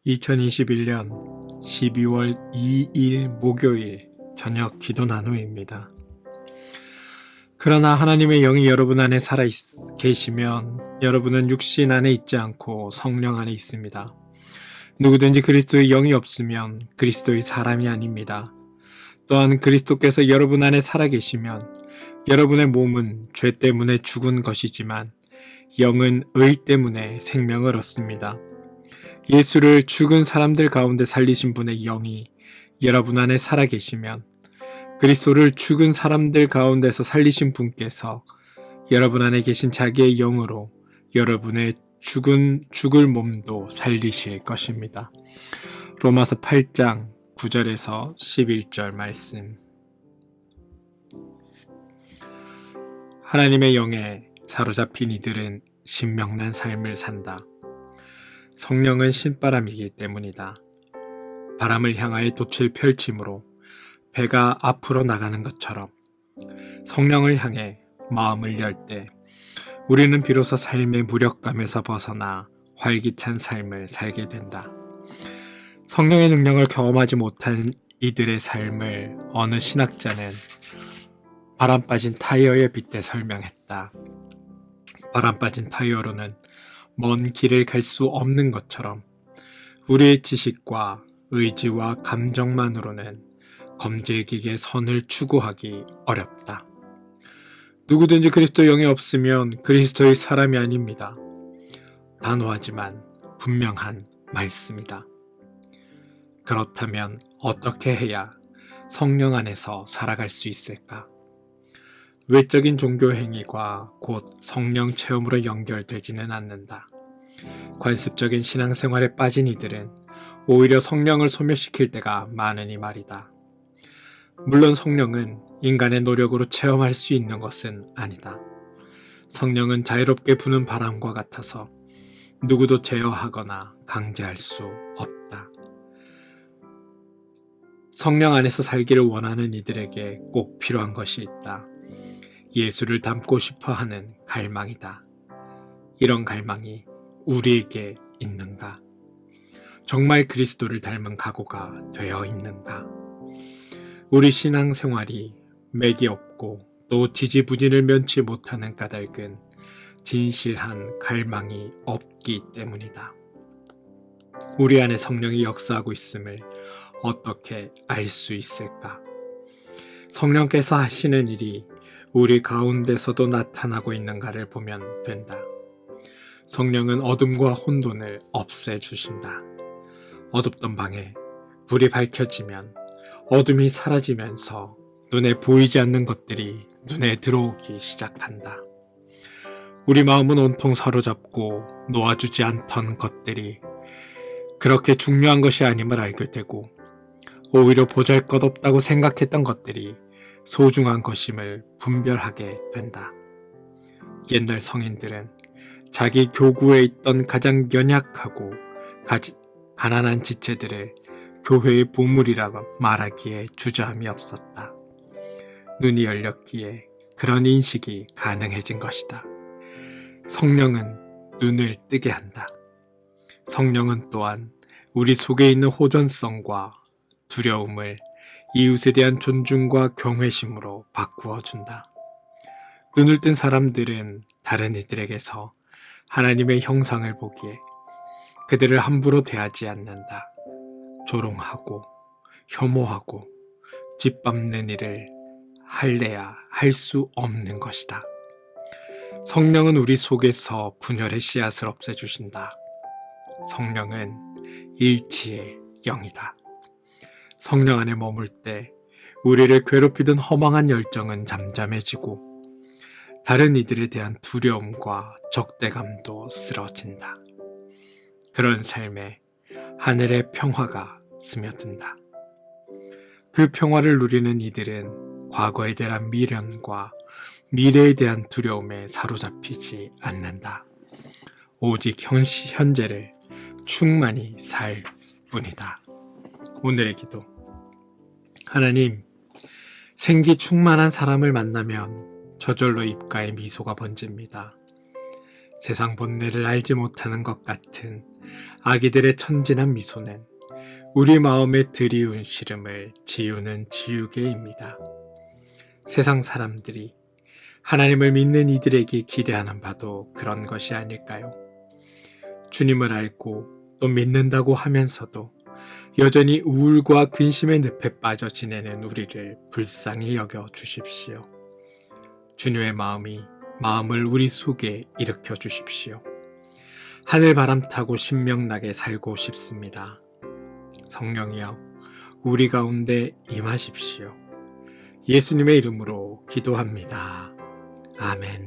2021년 12월 2일 목요일 저녁 기도 나눔입니다. 그러나 하나님의 영이 여러분 안에 살아 계시면 여러분은 육신 안에 있지 않고 성령 안에 있습니다. 누구든지 그리스도의 영이 없으면 그리스도의 사람이 아닙니다. 또한 그리스도께서 여러분 안에 살아 계시면 여러분의 몸은 죄 때문에 죽은 것이지만 영은 의 때문에 생명을 얻습니다. 예수를 죽은 사람들 가운데 살리신 분의 영이 여러분 안에 살아 계시면 그리스도를 죽은 사람들 가운데서 살리신 분께서 여러분 안에 계신 자기의 영으로 여러분의 죽을 몸도 살리실 것입니다. 로마서 8장 9절에서 11절 말씀. 하나님의 영에 사로잡힌 이들은 신명난 삶을 산다. 성령은 신바람이기 때문이다. 바람을 향하여 돛을 펼침으로 배가 앞으로 나가는 것처럼 성령을 향해 마음을 열 때 우리는 비로소 삶의 무력감에서 벗어나 활기찬 삶을 살게 된다. 성령의 능력을 경험하지 못한 이들의 삶을 어느 신학자는 바람 빠진 타이어에 빗대 설명했다. 바람 빠진 타이어로는 먼 길을 갈 수 없는 것처럼 우리의 지식과 의지와 감정만으로는 검질기게 선을 추구하기 어렵다. 누구든지 그리스도 영이 없으면 그리스도의 사람이 아닙니다. 단호하지만 분명한 말씀이다. 그렇다면 어떻게 해야 성령 안에서 살아갈 수 있을까? 외적인 종교 행위가 곧 성령 체험으로 연결되지는 않는다. 관습적인 신앙생활에 빠진 이들은 오히려 성령을 소멸시킬 때가 많으니 말이다. 물론 성령은 인간의 노력으로 체험할 수 있는 것은 아니다. 성령은 자유롭게 부는 바람과 같아서 누구도 제어하거나 강제할 수 없다. 성령 안에서 살기를 원하는 이들에게 꼭 필요한 것이 있다. 예수를 닮고 싶어 하는 갈망이다. 이런 갈망이 우리에게 있는가? 정말 그리스도를 닮은 각오가 되어 있는가? 우리 신앙생활이 맥이 없고 또 지지부진을 면치 못하는 까닭은 진실한 갈망이 없기 때문이다. 우리 안에 성령이 역사하고 있음을 어떻게 알 수 있을까? 성령께서 하시는 일이 우리 가운데서도 나타나고 있는가를 보면 된다. 성령은 어둠과 혼돈을 없애주신다. 어둡던 방에 불이 밝혀지면 어둠이 사라지면서 눈에 보이지 않는 것들이 눈에 들어오기 시작한다. 우리 마음은 온통 사로잡고 놓아주지 않던 것들이 그렇게 중요한 것이 아님을 알게 되고 오히려 보잘것없다고 생각했던 것들이 소중한 것임을 분별하게 된다. 옛날 성인들은 자기 교구에 있던 가장 연약하고 가난한 지체들을 교회의 보물이라고 말하기에 주저함이 없었다. 눈이 열렸기에 그런 인식이 가능해진 것이다. 성령은 눈을 뜨게 한다. 성령은 또한 우리 속에 있는 호전성과 두려움을 이웃에 대한 존중과 경외심으로 바꾸어 준다. 눈을 뜬 사람들은 다른 이들에게서 하나님의 형상을 보기에 그들을 함부로 대하지 않는다. 조롱하고 혐오하고 짓밟는 일을 할래야 할 수 없는 것이다. 성령은 우리 속에서 분열의 씨앗을 없애주신다. 성령은 일치의 영이다. 성령 안에 머물 때 우리를 괴롭히던 허망한 열정은 잠잠해지고 다른 이들에 대한 두려움과 적대감도 쓰러진다. 그런 삶에 하늘의 평화가 스며든다. 그 평화를 누리는 이들은 과거에 대한 미련과 미래에 대한 두려움에 사로잡히지 않는다. 오직 현재를 충만히 살 뿐이다. 오늘의 기도. 하나님, 생기 충만한 사람을 만나면 저절로 입가에 미소가 번집니다. 세상 본내를 알지 못하는 것 같은 아기들의 천진한 미소는 우리 마음에 드리운 시름을 지우는 지우개입니다. 세상 사람들이 하나님을 믿는 이들에게 기대하는 바도 그런 것이 아닐까요? 주님을 알고 또 믿는다고 하면서도 여전히 우울과 근심의 늪에 빠져 지내는 우리를 불쌍히 여겨 주십시오. 주님의 마음을 우리 속에 일으켜 주십시오. 하늘 바람 타고 신명나게 살고 싶습니다. 성령이여, 우리 가운데 임하십시오. 예수님의 이름으로 기도합니다. 아멘.